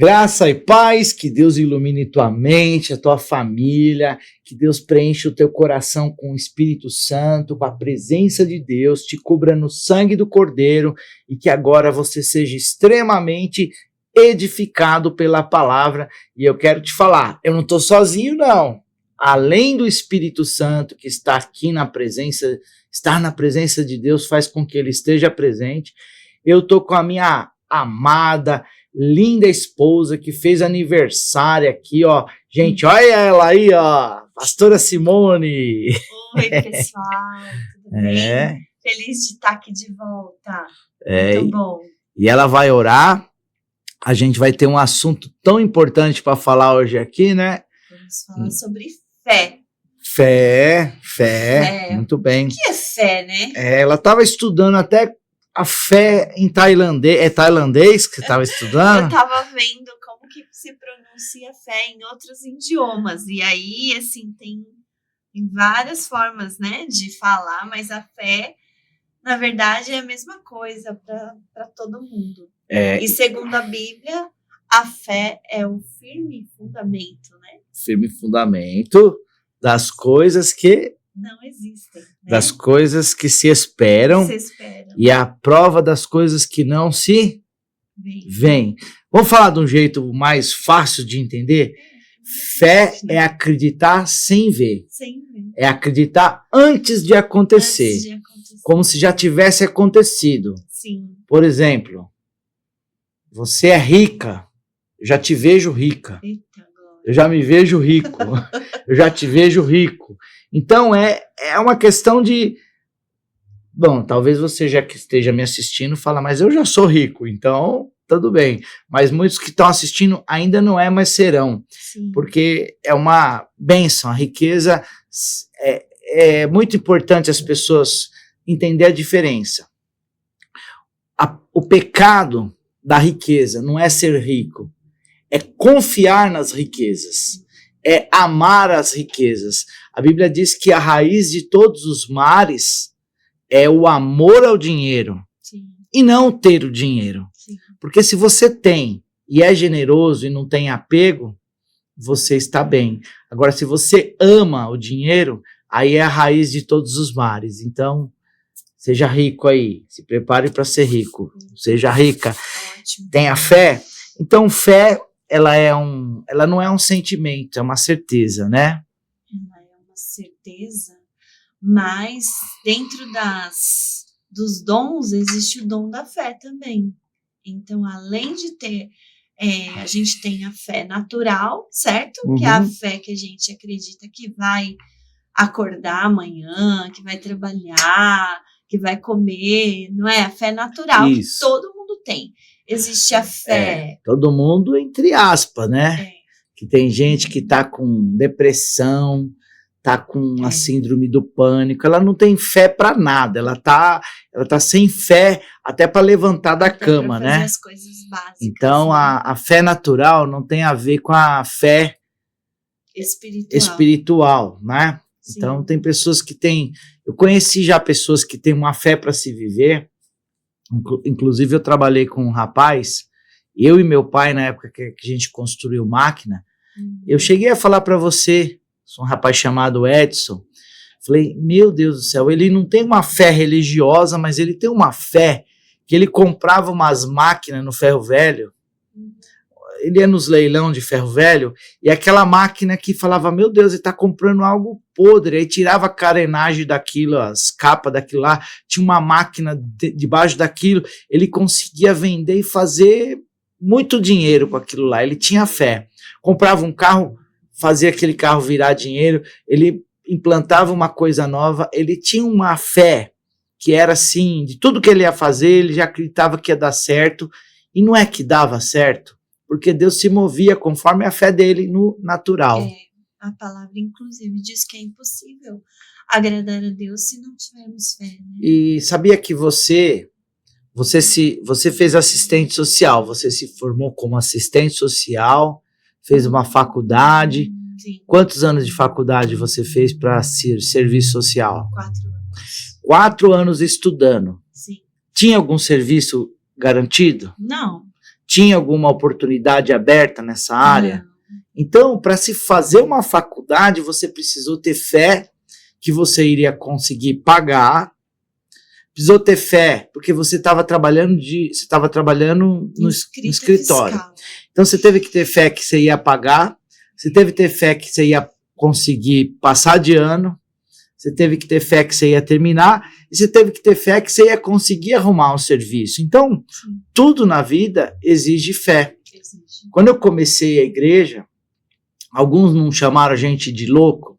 Graça e paz, que Deus ilumine tua mente, a tua família, que Deus preencha o teu coração com o Espírito Santo, com a presença de Deus, te cubra no sangue do Cordeiro e que agora você seja extremamente edificado pela palavra. E eu quero te falar, eu não estou sozinho não. Além do Espírito Santo que está aqui na presença, estar na presença de Deus faz com que ele esteja presente. Eu estou com a minha amada, linda esposa que fez aniversário aqui, ó. Gente, olha ela aí, ó. Pastora Simone. Oi, pessoal. Tudo bem? Feliz de estar aqui de volta. Muito bom. E ela vai orar. A gente vai ter um assunto tão importante para falar hoje aqui, né? Vamos falar sobre fé. Fé. Muito bem. O que é fé, né? Ela estava estudando até a fé em tailandês. É tailandês que você estava estudando? Eu estava vendo como que se pronuncia fé em outros idiomas. E aí, assim, tem várias formas, né, de falar, mas a fé, na verdade, é a mesma coisa para todo mundo. E segundo a Bíblia, a fé é o firme fundamento, né? Firme fundamento das coisas que não existem, né? Das coisas que se esperam. E a prova das coisas que não se veem. Vamos falar de um jeito mais fácil de entender? Fé é acreditar sem ver. É acreditar antes de acontecer. Como se já tivesse acontecido. Sim. Por exemplo, você é rica, eu já te vejo rica. Eu já me vejo rico. Eu já te vejo rico. Então, é uma questão de... Bom, talvez você já que esteja me assistindo fala, mas eu já sou rico, então tudo bem. Mas muitos que estão assistindo ainda não é, mas serão. Sim. Porque é uma bênção. A riqueza é muito importante as pessoas entenderem a diferença. O pecado da riqueza não é ser rico, é confiar nas riquezas. É amar as riquezas. A Bíblia diz que a raiz de todos os males é o amor ao dinheiro. Sim. E não ter o dinheiro. Sim. Porque se você tem e é generoso e não tem apego, você está bem. Agora, se você ama o dinheiro, aí é a raiz de todos os males. Então, seja rico aí. Se prepare para ser rico. Seja rica. Ótimo. Tenha fé. Então, fé... ela não é um sentimento, é uma certeza, né? Ela é uma certeza, mas dentro dos dons existe o dom da fé também. Então, além de ter, a gente tem a fé natural, certo? Uhum. Que é a fé que a gente acredita que vai acordar amanhã, que vai trabalhar, que vai comer, não é? A fé natural. Isso. Que todo mundo tem. Existe a fé... todo mundo, entre aspas, né? Que tem gente que tá com depressão, tá com a síndrome do pânico, ela não tem fé para nada, ela tá sem fé até para levantar da cama, pra fazer né? As coisas básicas, então, né? a fé natural não tem a ver com a fé espiritual, né? Sim. Então, tem pessoas que têm... Eu conheci já pessoas que têm uma fé para se viver. Inclusive, eu trabalhei com um rapaz, eu e meu pai, na época que a gente construiu máquina, eu cheguei a falar para você, um rapaz chamado Edson, falei, meu Deus do céu, ele não tem uma fé religiosa, mas ele tem uma fé que ele comprava umas máquinas no ferro velho, ele ia nos leilão de ferro velho, e aquela máquina que falava, meu Deus, ele está comprando algo podre, aí tirava a carenagem daquilo, as capas daquilo lá, tinha uma máquina debaixo daquilo, ele conseguia vender e fazer muito dinheiro com aquilo lá, ele tinha fé. Comprava um carro, fazia aquele carro virar dinheiro, ele implantava uma coisa nova, ele tinha uma fé que era assim, de tudo que ele ia fazer, ele já acreditava que ia dar certo, e não é que dava certo, porque Deus se movia conforme a fé dele no natural. A palavra, inclusive, diz que é impossível agradar a Deus se não tivermos fé, né? E sabia que você fez assistente social, você se formou como assistente social, fez uma faculdade. Sim. Quantos anos de faculdade você fez para serviço social? 4 anos. 4 anos estudando. Sim. Tinha algum serviço garantido? Não. tinha alguma oportunidade aberta nessa área. Então, para se fazer uma faculdade, você precisou ter fé que você iria conseguir pagar. Precisou ter fé, porque você estava trabalhando no escritório. Fiscal. Então você teve que ter fé que você ia pagar, você teve que ter fé que você ia conseguir passar de ano, você teve que ter fé que você ia terminar, e você teve que ter fé que você ia conseguir arrumar um serviço. Então, tudo na vida exige fé. Quando eu comecei a igreja, alguns não chamaram a gente de louco.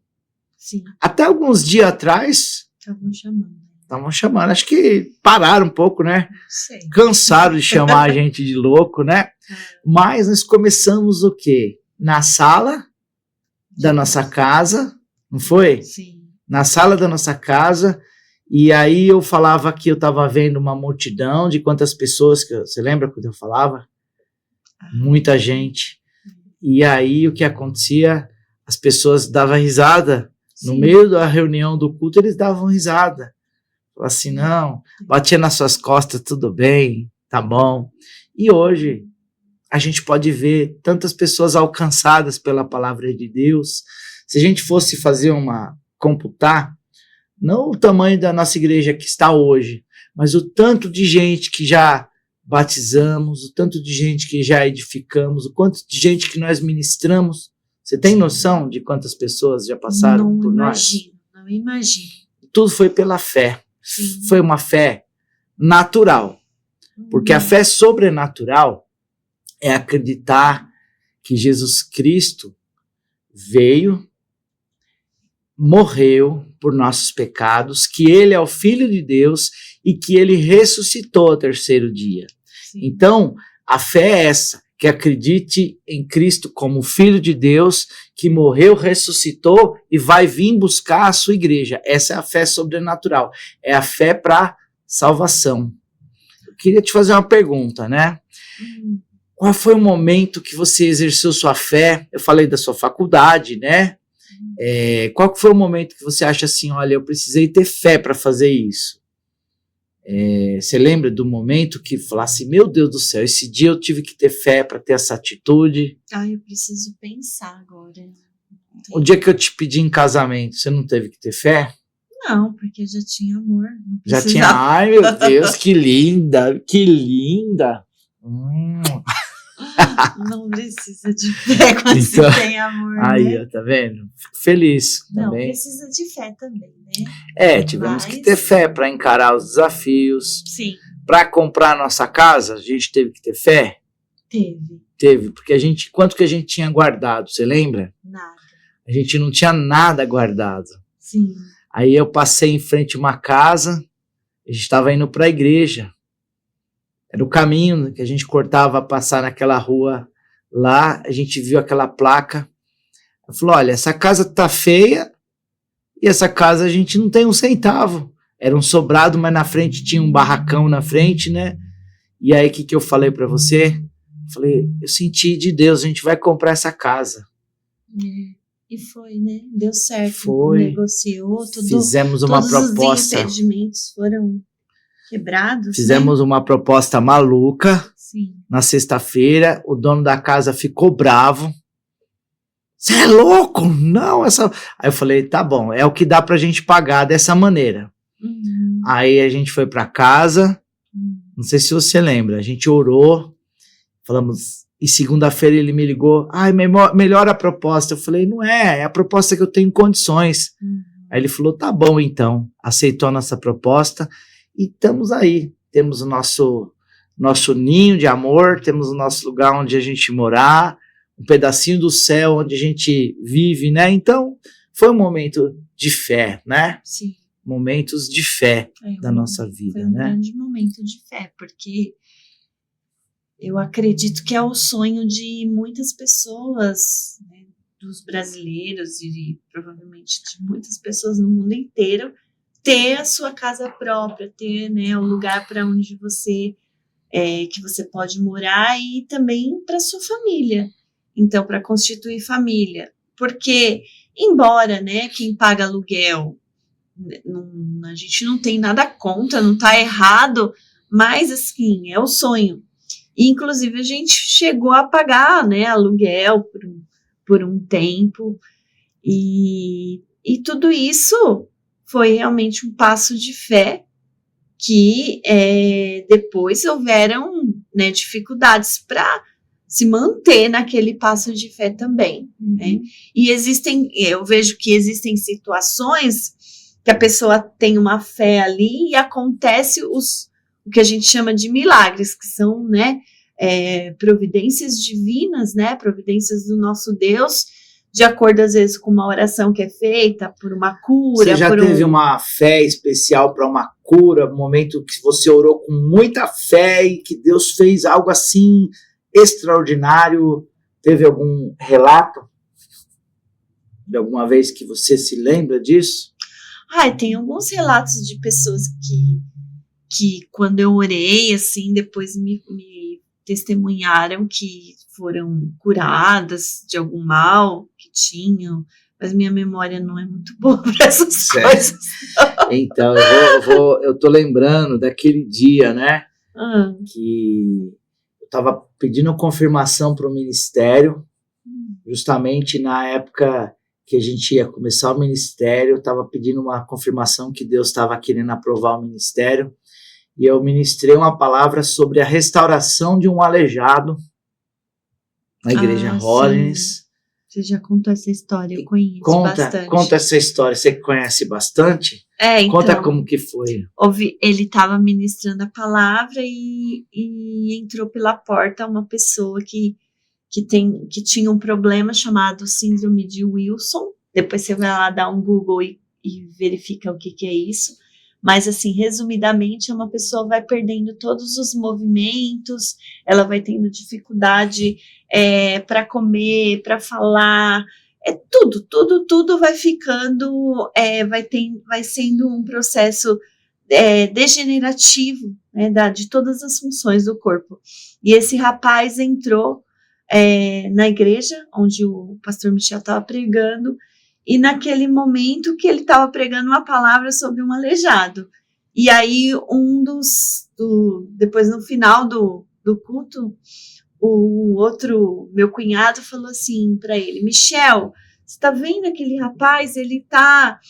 Sim. Até alguns dias atrás, estavam chamando. Acho que pararam um pouco, né? Sei. Cansaram de chamar a gente de louco, né? Mas nós começamos o quê? Na sala da nossa casa, não foi? Sim. Na sala da nossa casa. E aí eu falava que eu estava vendo uma multidão de quantas pessoas, você lembra quando eu falava? Muita gente. E aí o que acontecia? As pessoas davam risada. No meio da reunião do culto, eles davam risada. Falavam assim, não, batia nas suas costas, tudo bem, tá bom. E hoje, a gente pode ver tantas pessoas alcançadas pela palavra de Deus. Se a gente fosse computar, não o tamanho da nossa igreja que está hoje, mas o tanto de gente que já batizamos, o tanto de gente que já edificamos, o quanto de gente que nós ministramos. Você tem noção de quantas pessoas já passaram por nós? Não imagino. Tudo foi pela fé. Sim. Foi uma fé natural. Porque a fé sobrenatural é acreditar que Jesus Cristo veio, morreu por nossos pecados, que ele é o Filho de Deus e que ele ressuscitou ao terceiro dia. Sim. Então, a fé é essa, que acredite em Cristo como Filho de Deus, que morreu, ressuscitou e vai vir buscar a sua igreja. Essa é a fé sobrenatural. É a fé para salvação. Eu queria te fazer uma pergunta, né? Qual foi o momento que você exerceu sua fé? Eu falei da sua faculdade, né? Qual foi o momento que você acha assim, olha, eu precisei ter fé para fazer isso? Você lembra do momento que falasse, meu Deus do céu, esse dia eu tive que ter fé para ter essa atitude? Eu preciso pensar agora. O dia que eu te pedi em casamento, você não teve que ter fé? Não, porque já tinha amor. Já tinha, ai meu Deus, que linda, que linda. Não precisa de fé quando Então, se tem amor, aí, né? ó, tá vendo? Fico feliz Não, também. precisa de fé também, né? Tivemos que ter fé para encarar os desafios. Sim. Para comprar nossa casa, a gente teve que ter fé? Teve, porque quanto que a gente tinha guardado, você lembra? Nada. A gente não tinha nada guardado. Sim. Aí eu passei em frente a uma casa, a gente estava indo para a igreja. Era o caminho que a gente cortava a passar naquela rua lá, a gente viu aquela placa. Eu falei, olha, essa casa tá feia e essa casa a gente não tem um centavo. Era um sobrado, mas na frente tinha um barracão na frente, né? E aí o que eu falei para você? Falei, eu senti de Deus, a gente vai comprar essa casa. E foi, né? Deu certo. Foi. Negociou tudo. Fizemos uma proposta. Todos os impedimentos foram quebrados. Fizemos uma proposta maluca. Sim. Na sexta-feira, o dono da casa ficou bravo. Você é louco? Não, essa. Aí eu falei, tá bom, é o que dá pra gente pagar dessa maneira. Aí a gente foi pra casa. Não sei se você lembra, a gente orou. Falamos, e segunda-feira ele me ligou, melhora a proposta. Eu falei, não é a proposta que eu tenho em condições. Aí ele falou, tá bom então, aceitou a nossa proposta e estamos aí. Temos o nosso ninho de amor, temos o nosso lugar onde a gente morar, um pedacinho do céu onde a gente vive, né? Então, foi um momento de fé, né? Sim. Momentos de fé da nossa vida, foi um né? grande momento de fé, porque eu acredito que é o sonho de muitas pessoas, né, dos brasileiros e provavelmente de muitas pessoas no mundo inteiro, ter a sua casa própria, ter, né, o lugar para onde você que você pode morar e também para sua família. Então, para constituir família, porque embora, né, quem paga aluguel, a gente não tem nada contra, não está errado, mas assim é o sonho. E, inclusive, a gente chegou a pagar, né, aluguel por um tempo. E tudo isso foi realmente um passo de fé que depois houveram, né, dificuldades para se manter naquele passo de fé também. Né? E eu vejo que existem situações que a pessoa tem uma fé ali e acontece o que a gente chama de milagres, que são, né, providências divinas, né, providências do nosso Deus, de acordo, às vezes, com uma oração que é feita, por uma cura. Você já teve uma fé especial para uma cura, um momento que você orou com muita fé e que Deus fez algo assim extraordinário? Teve algum relato de alguma vez que você se lembra disso? Tem alguns relatos de pessoas que quando eu orei, assim, depois me testemunharam que foram curadas de algum mal que tinham, mas minha memória não é muito boa para essas coisas. Então, eu tô lembrando daquele dia, né, que eu estava pedindo confirmação para o ministério, justamente na época que a gente ia começar o ministério, eu estava pedindo uma confirmação que Deus estava querendo aprovar o ministério, e eu ministrei uma palavra sobre a restauração de um aleijado na igreja Holiness. Você já contou essa história, eu conheço bastante. Conta essa história, você conhece bastante? Conta então, como que foi. Ele estava ministrando a palavra e entrou pela porta uma pessoa que tinha um problema chamado síndrome de Wilson. Depois você vai lá dar um Google e verifica o que é isso. Mas, assim, resumidamente, uma pessoa vai perdendo todos os movimentos, ela vai tendo dificuldade para comer, para falar, tudo vai ficando, vai sendo um processo degenerativo, né, de todas as funções do corpo. E esse rapaz entrou na igreja, onde o pastor Michel estava pregando, e naquele momento que ele estava pregando uma palavra sobre um aleijado. E aí depois no final do culto, o outro, meu cunhado, falou assim para ele: Michel, você está vendo aquele rapaz? Ele está...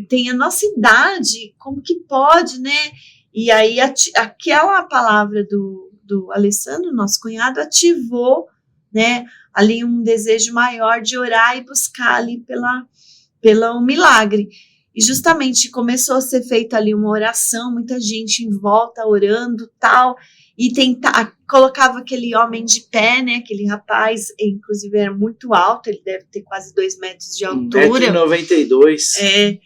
tem a nossa idade, como que pode, né? E aí aquela palavra do Alessandro, nosso cunhado, ativou, né, ali um desejo maior de orar e buscar ali pelo milagre. E justamente começou a ser feita ali uma oração, muita gente em volta orando, tal, e colocava aquele homem de pé, né, aquele rapaz, inclusive era muito alto, ele deve ter quase 2 metros de altura. 1,92 m.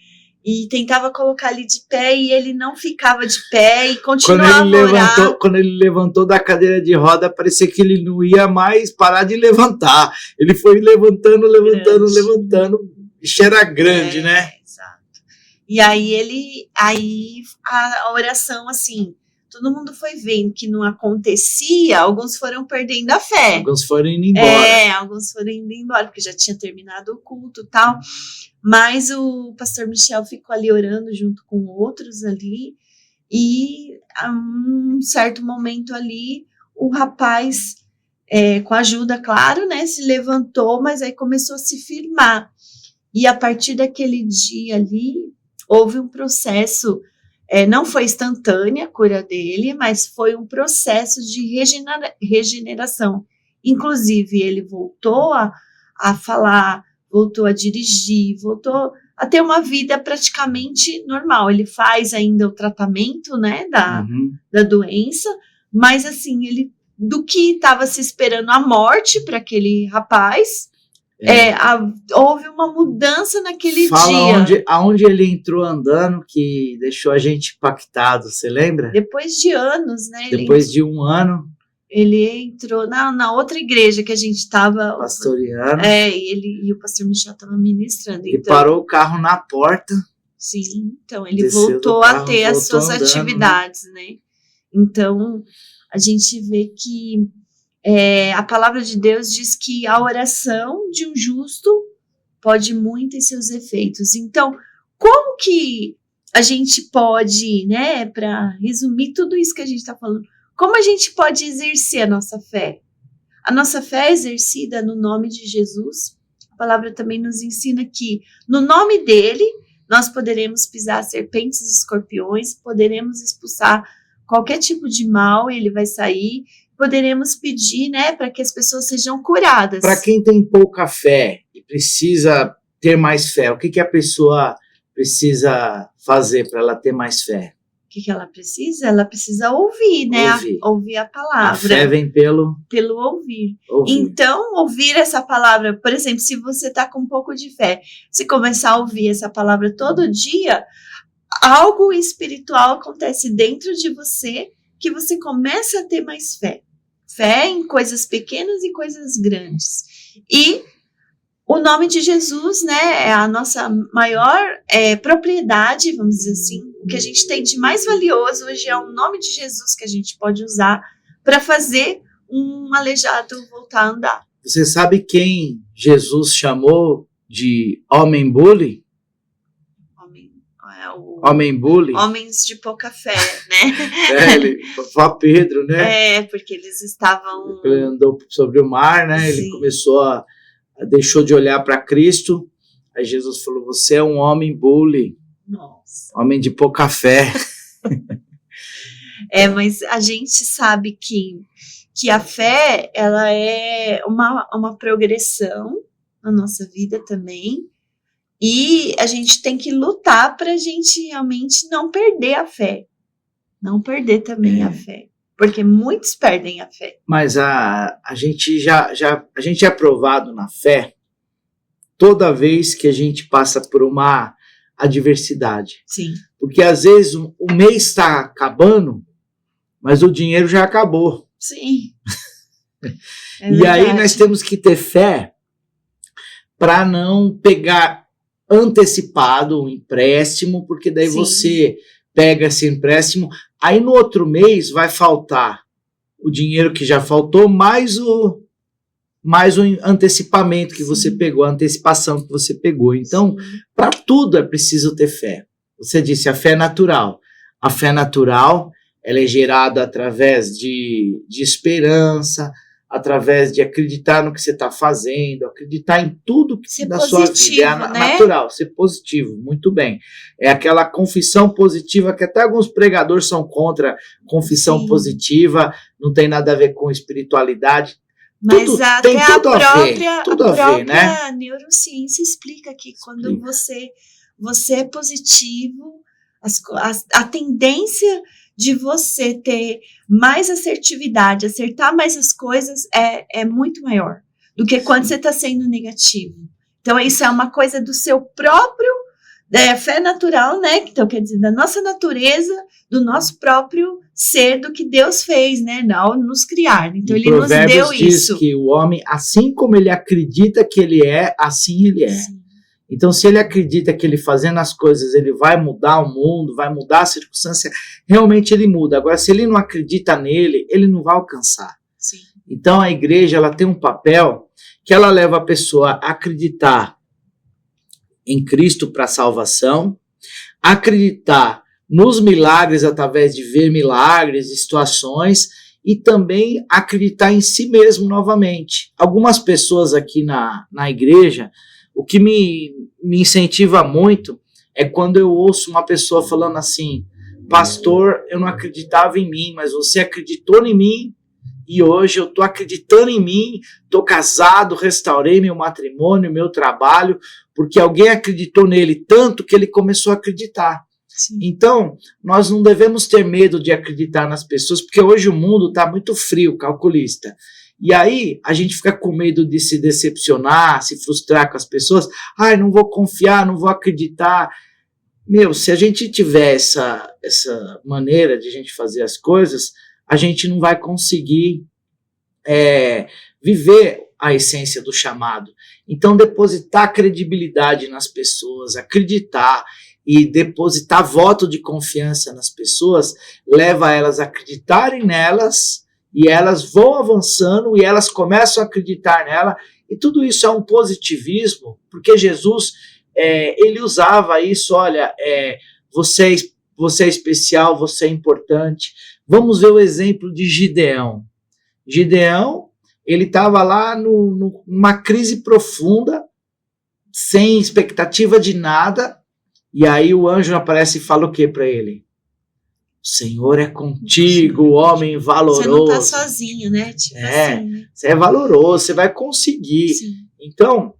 E tentava colocar ele de pé e ele não ficava de pé e continuava a orar. Quando ele levantou da cadeira de roda, parecia que ele não ia mais parar de levantar. Ele foi levantando. O bicho era grande, né? Exato. E aí a oração, assim, todo mundo foi vendo que não acontecia, alguns foram perdendo a fé. Alguns foram indo embora. Alguns foram indo embora, porque já tinha terminado o culto e tal. Mas o pastor Michel ficou ali orando junto com outros ali, e a um certo momento ali, o rapaz, com a ajuda, claro, né, se levantou, mas aí começou a se firmar. E a partir daquele dia ali, houve um processo, não foi instantânea a cura dele, mas foi um processo de regeneração. Inclusive, ele voltou a falar, voltou a dirigir, voltou a ter uma vida praticamente normal. Ele faz ainda o tratamento, né, da doença, mas assim, do que estava se esperando a morte para aquele rapaz, houve uma mudança naquele dia. Aonde ele entrou andando que deixou a gente impactado, você lembra? Depois de anos, né? Depois de um ano. Ele entrou na outra igreja que a gente estava pastoreando. E o pastor Michel estava ministrando. Ele parou o carro na porta. Sim, então ele voltou a ter as suas atividades, né? Então, a gente vê que a palavra de Deus diz que a oração de um justo pode muito em seus efeitos. Então, como que a gente pode, né, para resumir tudo isso que a gente está falando, como a gente pode exercer a nossa fé? A nossa fé é exercida no nome de Jesus. A palavra também nos ensina que no nome dele nós poderemos pisar serpentes e escorpiões, poderemos expulsar qualquer tipo de mal, ele vai sair. Poderemos pedir, né, para que as pessoas sejam curadas. Para quem tem pouca fé e precisa ter mais fé, o que a pessoa precisa fazer para ela ter mais fé? O que ela precisa? Ela precisa ouvir, né? Ouvir a palavra. A fé vem pelo ouvir. Então, ouvir essa palavra, por exemplo, se você está com um pouco de fé, se começar a ouvir essa palavra todo dia, algo espiritual acontece dentro de você que você começa a ter mais fé. Fé em coisas pequenas e coisas grandes. E o nome de Jesus, né, é a nossa maior propriedade, vamos dizer assim. O que a gente tem de mais valioso hoje é o nome de Jesus que a gente pode usar para fazer um aleijado voltar a andar. Você sabe quem Jesus chamou de homem bully? Homem bully? Homens de pouca fé, né? Ele foi Pedro, né? Porque eles estavam... Ele andou sobre o mar, né? Sim. Ele começou deixou de olhar para Cristo. Aí Jesus falou, você é um homem bully. Nossa. Homem de pouca fé. Mas a gente sabe que a fé, ela é uma progressão na nossa vida também. E a gente tem que lutar para a gente realmente não perder a fé. Não perder também a fé. Porque muitos perdem a fé. Mas a gente a gente é aprovado na fé toda vez que a gente passa por uma adversidade. Sim. Porque às vezes o mês está acabando, mas o dinheiro já acabou. Sim. E aí nós temos que ter fé para não pegar antecipado um empréstimo, porque daí Sim. você pega esse empréstimo, aí no outro mês vai faltar o dinheiro que já faltou, mais o antecipamento que Sim. você pegou, a antecipação que você pegou. Então, para tudo é preciso ter fé. Você disse, a fé é natural. A fé natural, ela é gerada através de esperança, através de acreditar no que você está fazendo, acreditar em tudo que da sua vida. É natural, ser positivo, muito bem. É aquela confissão positiva que até alguns pregadores são contra confissão Sim. positiva, não tem nada a ver com espiritualidade. Mas tudo, até tem tudo a ver, né? A neurociência explica que quando você é positivo, a tendência de você ter mais assertividade, acertar mais as coisas é muito maior do que quando você está sendo negativo. Então, isso é uma coisa do seu próprio fé natural, né? Então, quer dizer, da nossa natureza, do nosso próprio ser, do que Deus fez, né? Ao nos criar. Então, Ele nos deu isso. Diz que o homem, assim como ele acredita que ele é, assim ele é. Sim. Então, se ele acredita que ele fazendo as coisas, ele vai mudar o mundo, vai mudar a circunstância, realmente ele muda. Agora, se ele não acredita nele, ele não vai alcançar. Sim. Então, a igreja ela tem um papel que ela leva a pessoa a acreditar em Cristo para a salvação, acreditar nos milagres através de ver milagres e situações, e também acreditar em si mesmo novamente. Algumas pessoas aqui na igreja, o que me incentiva muito é quando eu ouço uma pessoa falando assim, pastor, eu não acreditava em mim, mas você acreditou em mim e hoje eu estou acreditando em mim, estou casado, restaurei meu matrimônio, meu trabalho, porque alguém acreditou nele tanto que ele começou a acreditar. Sim. Então, nós não devemos ter medo de acreditar nas pessoas, porque hoje o mundo está muito frio, calculista. E aí, a gente fica com medo de se decepcionar, se frustrar com as pessoas. Ai, não vou confiar, não vou acreditar. Meu, se a gente tiver essa maneira de a gente fazer as coisas, a gente não vai conseguir viver a essência do chamado. Então, depositar credibilidade nas pessoas, acreditar e depositar voto de confiança nas pessoas, leva elas a acreditarem nelas, e elas vão avançando e elas começam a acreditar nela, e tudo isso é um positivismo, porque Jesus, ele usava isso, olha, você é especial, você é importante, Vamos ver o exemplo de Gideão. Gideão, ele estava lá numa crise profunda, sem expectativa de nada, e aí o anjo aparece e fala o que para ele? O Senhor é contigo, homem valoroso. Você não está sozinho, né? Tipo assim, né? Você é valoroso, você vai conseguir. Sim. Então,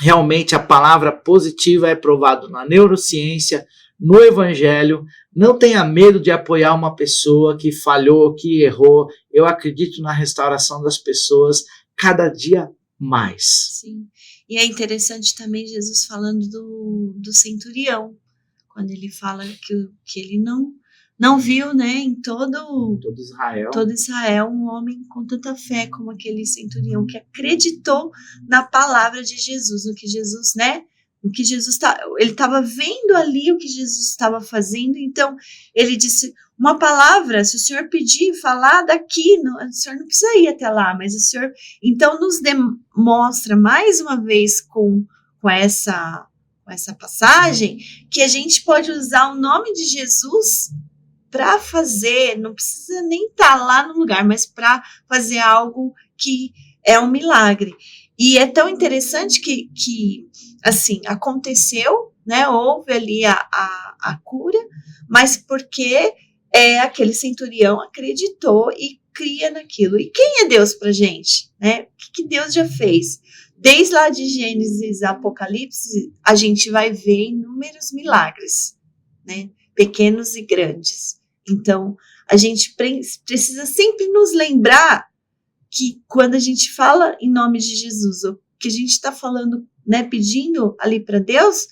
realmente a palavra positiva é provada na neurociência, no evangelho. Não tenha medo de apoiar uma pessoa que falhou, que errou. Eu acredito na restauração das pessoas cada dia mais. Sim. E é interessante também Jesus falando do centurião, quando ele fala que ele não viu, né, em todo Israel um homem com tanta fé como aquele centurião que acreditou na palavra de Jesus, no que Jesus, né, ele estava vendo ali o que Jesus estava fazendo. Então ele disse uma palavra, se o Senhor pedir, falar daqui, o Senhor não precisa ir até lá, mas o Senhor então nos demonstra mais uma vez com essa passagem que a gente pode usar o nome de Jesus para fazer, não precisa nem estar lá no lugar, mas para fazer algo que é um milagre. E é tão interessante que assim, aconteceu, né, houve ali a cura, mas porque aquele centurião acreditou e cria naquilo. E quem é Deus pra gente, né? O que Deus já fez? Desde lá de Gênesis a Apocalipse, a gente vai ver inúmeros milagres, né? Pequenos e grandes. Então, a gente precisa sempre nos lembrar que quando a gente fala em nome de Jesus, o que a gente está falando, né, pedindo ali para Deus, o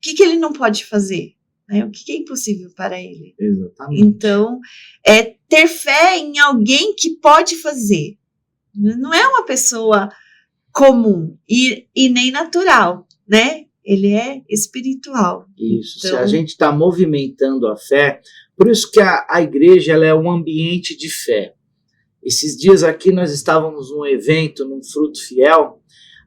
que ele não pode fazer? Né? O que é impossível para ele? Exatamente. Então, ter fé em alguém que pode fazer. Não é uma pessoa comum e nem natural, né? Ele é espiritual. Isso, então, se a gente está movimentando a fé, por isso que a igreja ela é um ambiente de fé. Esses dias aqui nós estávamos num evento, num Fruto Fiel,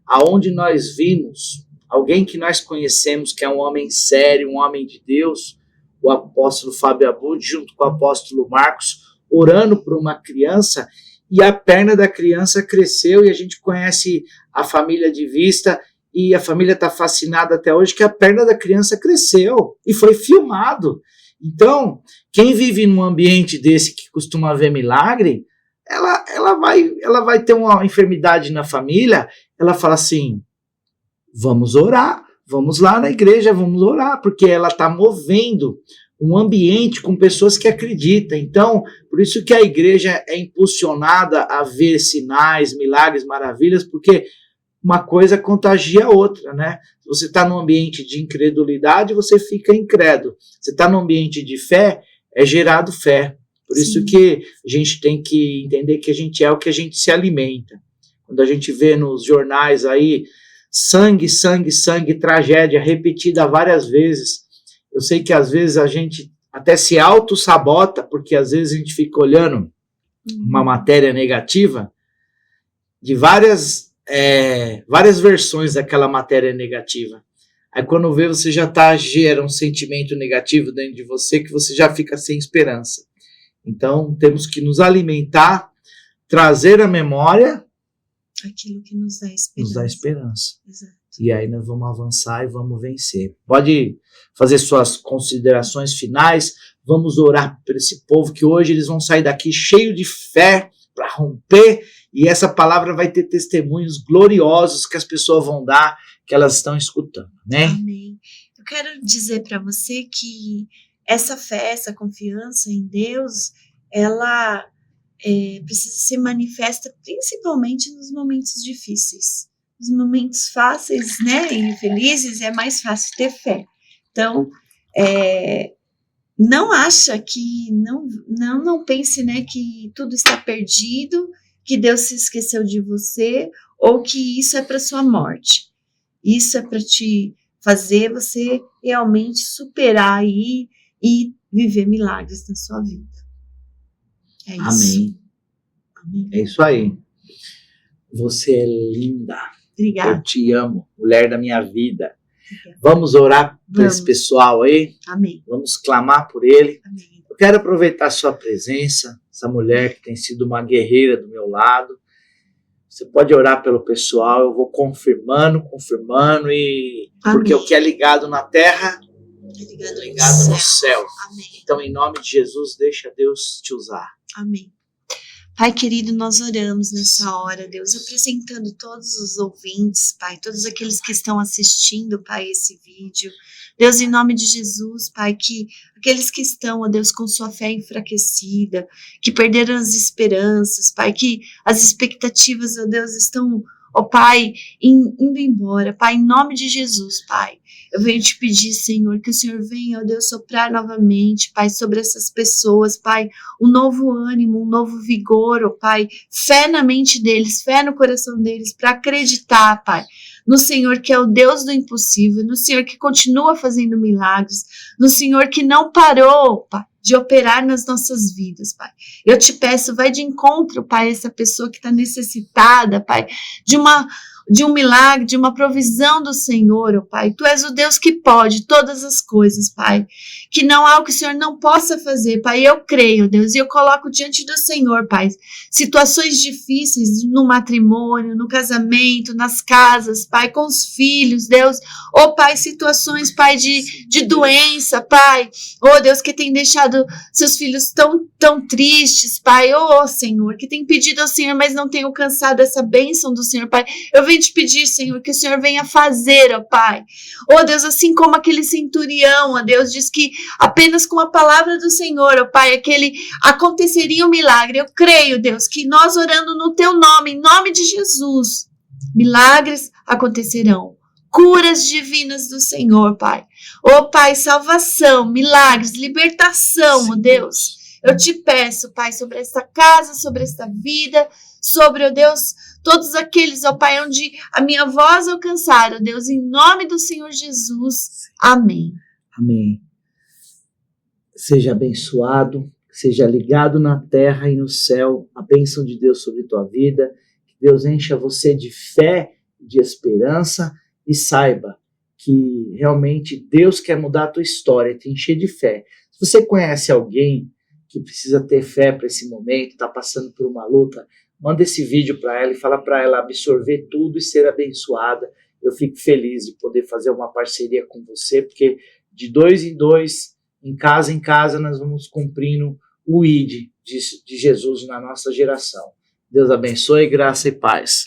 aonde nós vimos alguém que nós conhecemos, que é um homem sério, um homem de Deus, o apóstolo Fábio Abud, junto com o apóstolo Marcos, orando por uma criança, e a perna da criança cresceu, e a gente conhece a família de vista, e a família está fascinada até hoje que a perna da criança cresceu, e foi filmado. Então, quem vive num ambiente desse que costuma ver milagre, ela vai ter uma enfermidade na família, ela fala assim, vamos orar, vamos lá na igreja, vamos orar, porque ela está movendo um ambiente com pessoas que acreditam. Então, por isso que a igreja é impulsionada a ver sinais, milagres, maravilhas, porque uma coisa contagia a outra, né? Se você está num ambiente de incredulidade, você fica incrédulo. Você está num ambiente de fé, é gerado fé. Por Sim. isso que a gente tem que entender que a gente é o que a gente se alimenta. Quando a gente vê nos jornais aí, sangue, sangue, sangue, tragédia, repetida várias vezes. Eu sei que às vezes a gente até se auto-sabota, porque às vezes a gente fica olhando uma matéria negativa de várias versões daquela matéria negativa. Aí quando vê, você já gera um sentimento negativo dentro de você, que você já fica sem esperança. Então, temos que nos alimentar, trazer à memória aquilo que nos dá esperança. Nos dá esperança. Exato. E aí nós vamos avançar e vamos vencer. Pode fazer suas considerações finais. Vamos orar por esse povo, que hoje eles vão sair daqui cheio de fé para romper. E essa palavra vai ter testemunhos gloriosos que as pessoas vão dar, que elas estão escutando. Né? Amém. Eu quero dizer para você que essa fé, essa confiança em Deus, ela precisa ser manifesta principalmente nos momentos difíceis. Nos momentos fáceis, né, e felizes, é mais fácil ter fé. Então, não acha que, não pense, né, que tudo está perdido, que Deus se esqueceu de você, ou que isso é para sua morte. Isso é para te fazer você realmente superar aí e viver milagres na sua vida. É isso. Amém. Amém. É isso aí. Você é linda. Obrigada. Eu te amo, mulher da minha vida. Obrigada. Vamos orar por esse pessoal aí? Amém. Vamos clamar por ele. Amém. Eu quero aproveitar a sua presença, essa mulher que tem sido uma guerreira do meu lado. Você pode orar pelo pessoal, eu vou confirmando, e porque o que é ligado na terra é ligado no céu. Amém. Então, em nome de Jesus, deixa Deus te usar. Amém. Pai querido, nós oramos nessa hora, Deus, apresentando todos os ouvintes, Pai, todos aqueles que estão assistindo, Pai, esse vídeo. Deus, em nome de Jesus, Pai, que aqueles que estão, ó Deus, com sua fé enfraquecida, que perderam as esperanças, Pai, que as expectativas, ó Deus, estão, ó Pai, indo embora, Pai, em nome de Jesus, Pai. Eu venho te pedir, Senhor, que o Senhor venha, ó Deus, soprar novamente, Pai, sobre essas pessoas, Pai, um novo ânimo, um novo vigor, ó Pai, fé na mente deles, fé no coração deles, para acreditar, Pai, no Senhor que é o Deus do impossível, no Senhor que continua fazendo milagres, no Senhor que não parou, Pai, de operar nas nossas vidas, Pai. Eu te peço, vai de encontro, Pai, essa pessoa que está necessitada, Pai, de um milagre, de uma provisão do Senhor, ó Pai. Tu és o Deus que pode todas as coisas, Pai. Que não há o que o Senhor não possa fazer, Pai. Eu creio, Deus, e eu coloco diante do Senhor, Pai, situações difíceis no matrimônio, no casamento, nas casas, Pai, com os filhos, Deus. Ó Pai, situações, Pai, de doença, Pai. Ó Deus, que tem deixado seus filhos tão tristes, Pai. Ó Senhor, que tem pedido ao Senhor, mas não tem alcançado essa bênção do Senhor, Pai. Eu venho te pedir, Senhor, que o Senhor venha fazer, ó Pai. Ó Deus, assim como aquele centurião, ó Deus, diz que apenas com a palavra do Senhor, ó Pai, aconteceria um milagre. Eu creio, Deus, que nós orando no teu nome, em nome de Jesus, milagres acontecerão. Curas divinas do Senhor, Pai. Ó Pai, salvação, milagres, libertação, ó Deus. Eu te peço, Pai, sobre esta casa, sobre esta vida, sobre, ó Deus, todos aqueles, ó Pai, onde a minha voz alcançar, ó Deus, em nome do Senhor Jesus. Amém. Amém. Seja abençoado, seja ligado na terra e no céu, a bênção de Deus sobre tua vida, que Deus encha você de fé, de esperança, e saiba que realmente Deus quer mudar a tua história, te encher de fé. Se você conhece alguém que precisa ter fé para esse momento, está passando por uma luta, manda esse vídeo para ela e fala para ela absorver tudo e ser abençoada. Eu fico feliz de poder fazer uma parceria com você, porque de 2 em 2, em casa, nós vamos cumprindo o ID de Jesus na nossa geração. Deus abençoe, graça e paz.